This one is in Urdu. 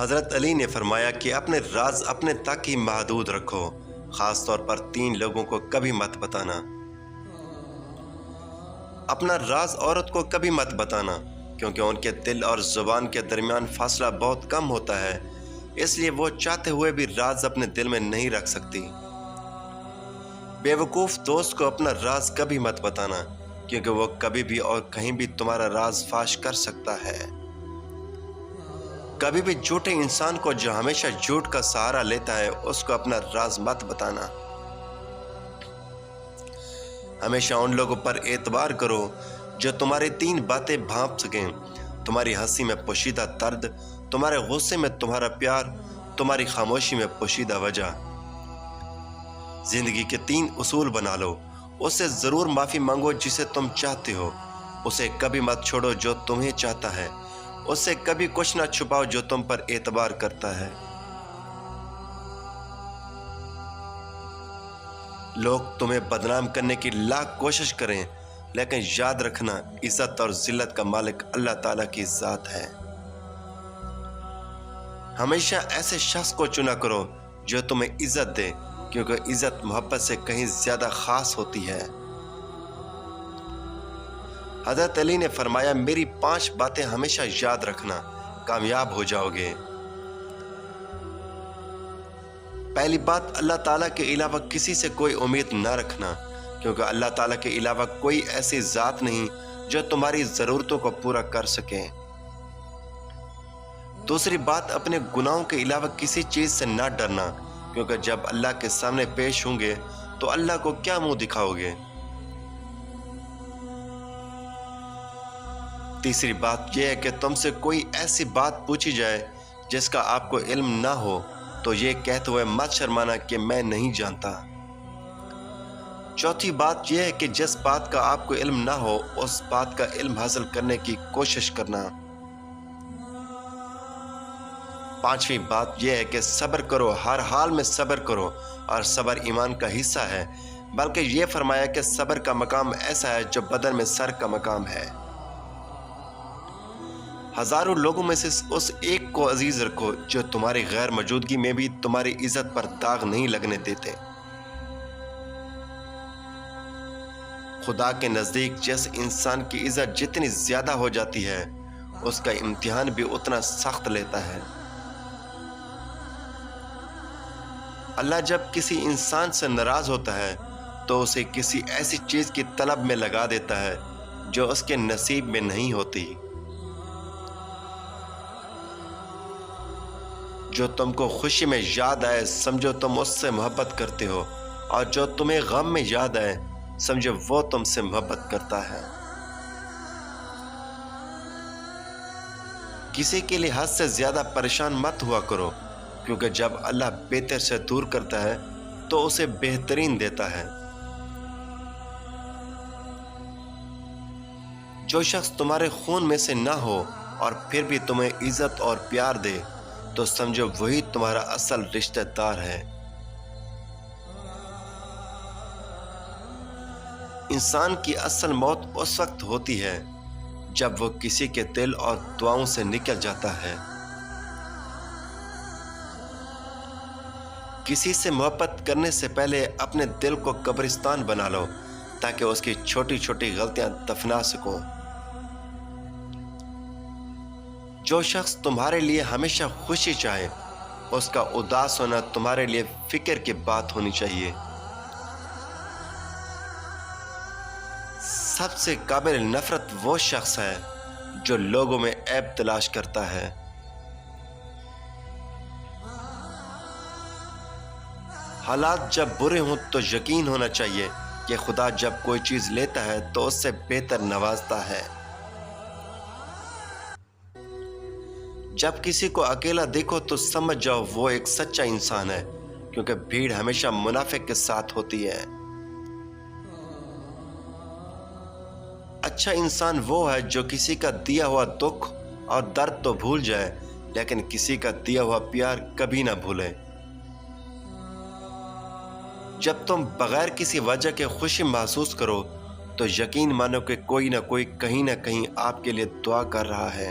حضرت علی نے فرمایا کہ اپنے راز اپنے تک ہی محدود رکھو، خاص طور پر 3 لوگوں کو کبھی مت بتانا۔ اپنا راز عورت کو کبھی مت بتانا، کیونکہ ان کے دل اور زبان کے درمیان فاصلہ بہت کم ہوتا ہے، اس لیے وہ چاہتے ہوئے بھی راز اپنے دل میں نہیں رکھ سکتی۔ بے وقوف دوست کو اپنا راز کبھی مت بتانا، کیونکہ وہ کبھی بھی اور کہیں بھی تمہارا راز فاش کر سکتا ہے۔ کبھی بھی جھوٹے انسان کو جو ہمیشہ جھوٹ کا سہارا لیتا ہے، اس کو اپنا راز مت بتانا۔ ہمیشہ ان لوگوں پر اعتبار کرو جو تمہاری 3 باتیں بھانپ سکیں: تمہاری ہنسی میں پوشیدہ درد، تمہارے غصے میں تمہارا پیار، تمہاری خاموشی میں پوشیدہ وجہ۔ زندگی کے 3 اصول بنا لو۔ اس سے ضرور معافی مانگو جسے تم چاہتے ہو، اسے کبھی مت چھوڑو جو تمہیں چاہتا ہے، اس سے کبھی کچھ نہ چھپاؤ جو تم پر اعتبار کرتا ہے۔ لوگ تمہیں بدنام کرنے کی لاکھ کوشش کریں، لیکن یاد رکھنا عزت اور ذلت کا مالک اللہ تعالیٰ کی ذات ہے۔ ہمیشہ ایسے شخص کو چنا کرو جو تمہیں عزت دے، کیونکہ عزت محبت سے کہیں زیادہ خاص ہوتی ہے۔ حضرت علی نے فرمایا، میری 5 باتیں ہمیشہ یاد رکھنا، کامیاب ہو جاؤ گے۔ پہلی بات، اللہ تعالیٰ کے علاوہ کسی سے کوئی امید نہ رکھنا، کیونکہ اللہ تعالیٰ کے علاوہ کوئی ایسی ذات نہیں جو تمہاری ضرورتوں کو پورا کر سکے۔ دوسری بات، اپنے گناہوں کے علاوہ کسی چیز سے نہ ڈرنا، کیونکہ جب اللہ کے سامنے پیش ہوں گے تو اللہ کو کیا منہ دکھاؤ گے۔ تیسری بات یہ ہے کہ تم سے کوئی ایسی بات پوچھی جائے جس کا آپ کو علم نہ ہو تو یہ کہتے ہوئے مت شرمانا کہ میں نہیں جانتا۔ چوتھی بات یہ ہے کہ جس بات کا آپ کو علم نہ ہو اس بات کا علم حاصل کرنے کی کوشش کرنا۔ پانچویں بات یہ ہے کہ صبر کرو، ہر حال میں صبر کرو، اور صبر ایمان کا حصہ ہے، بلکہ یہ فرمایا کہ صبر کا مقام ایسا ہے جو بدن میں سر کا مقام ہے۔ ہزاروں لوگوں میں سے اس ایک کو عزیز رکھو جو تمہاری غیر موجودگی میں بھی تمہاری عزت پر داغ نہیں لگنے دیتے۔ خدا کے نزدیک جس انسان کی عزت جتنی زیادہ ہو جاتی ہے، اس کا امتحان بھی اتنا سخت لیتا ہے۔ اللہ جب کسی انسان سے ناراض ہوتا ہے تو اسے کسی ایسی چیز کی طلب میں لگا دیتا ہے جو اس کے نصیب میں نہیں ہوتی۔ جو تم کو خوشی میں یاد آئے سمجھو تم اس سے محبت کرتے ہو، اور جو تمہیں غم میں یاد آئے سمجھو وہ تم سے محبت کرتا ہے۔ کسی کے لیے حد سے زیادہ پریشان مت ہوا کرو، کیونکہ جب اللہ بہتر سے دور کرتا ہے تو اسے بہترین دیتا ہے۔ جو شخص تمہارے خون میں سے نہ ہو اور پھر بھی تمہیں عزت اور پیار دے تو سمجھو وہی تمہارا اصل رشتہ دار ہے۔ انسان کی اصل موت اس وقت ہوتی ہے جب وہ کسی کے دل اور دعاؤں سے نکل جاتا ہے۔ کسی سے محبت کرنے سے پہلے اپنے دل کو قبرستان بنا لو تاکہ اس کی چھوٹی چھوٹی غلطیاں دفنا سکو۔ جو شخص تمہارے لیے ہمیشہ خوشی چاہے، اس کا اداس ہونا تمہارے لیے فکر کی بات ہونی چاہیے۔ سب سے قابل نفرت وہ شخص ہے جو لوگوں میں عیب تلاش کرتا ہے۔ حالات جب برے ہوں تو یقین ہونا چاہیے کہ خدا جب کوئی چیز لیتا ہے تو اس سے بہتر نوازتا ہے۔ جب کسی کو اکیلا دیکھو تو سمجھ جاؤ وہ ایک سچا انسان ہے، کیونکہ بھیڑ ہمیشہ منافق کے ساتھ ہوتی ہے۔ اچھا انسان وہ ہے جو کسی کا دیا ہوا دکھ اور درد تو بھول جائے، لیکن کسی کا دیا ہوا پیار کبھی نہ بھولے۔ جب تم بغیر کسی وجہ کے خوشی محسوس کرو تو یقین مانو کہ کوئی نہ کوئی کہیں نہ کہیں آپ کے لیے دعا کر رہا ہے۔